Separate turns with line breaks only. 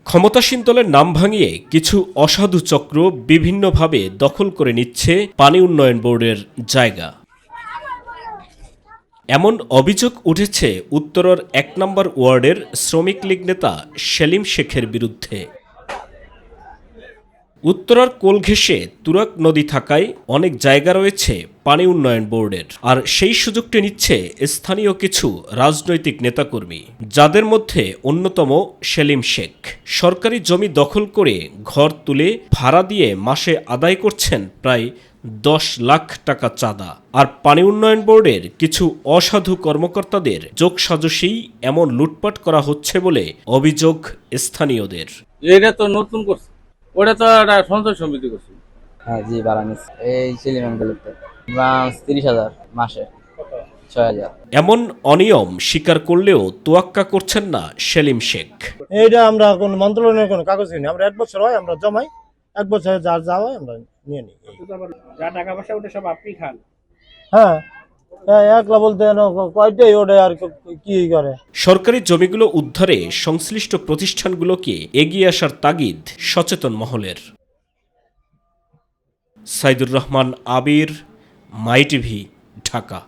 ক্ষমতাসীন দলের নাম ভাঙিয়ে কিছু অসাধু চক্র বিভিন্নভাবে দখল করে নিচ্ছে পানি উন্নয়ন বোর্ডের জায়গা। এমন অভিযোগ উঠেছে উত্তরার ১ নম্বর ওয়ার্ডের শ্রমিক লীগ নেতা সেলিম শেখের বিরুদ্ধে। উত্তরার কোল ঘেঁষে তুরাগ নদী থাকায় অনেক জায়গা রয়েছে পানি উন্নয়ন বোর্ডের, আর সেই সুযোগটি নিচ্ছে স্থানীয় কিছু রাজনৈতিক নেতাকর্মী, যাদের মধ্যে অন্যতম সেলিম শেখ। সরকারি জমি দখল করে ঘর তুলে ভাড়া দিয়ে মাসে আদায় করছেন প্রায় ১০ লাখ টাকা চাঁদা। আর পানি উন্নয়ন বোর্ডের কিছু অসাধু কর্মকর্তাদের যোগসাজশেই এমন লুটপাট করা হচ্ছে বলে অভিযোগ স্থানীয়দের।
এটা তো নতুন করছে, ওটা তো একটা সঞ্চয় সমিতি করছে।
হ্যাঁ জি, ভাড়া নিচ্ছে এই সিলিমানগুলোতে ৩০,০০০ মাসে ৬,০০০।
এমন অনিয়ম স্বীকার করলেও তোয়াক্কা করছেন না সেলিম শেখ।
এইটা আমরা কোন মন্ত্রণালয়ের কোনো কাগজ কিনি, আমরা ১ বছর হয় আমরা জমাই, ১ বছরে যার যা হয় আমরা নিয়ে নিই।
যা টাকা পয়সা ওটা সব আপনি খান?
হ্যাঁ, একলা বলতে কয়টাই ওটা আর কি করে।
সরকারি জমিগুলো উদ্ধারে সংশ্লিষ্ট প্রতিষ্ঠানগুলোকে এগিয়ে আসার তাগিদ সচেতন মহলের। সাইদুর রহমান আবির, মাই টিভি, ঢাকা।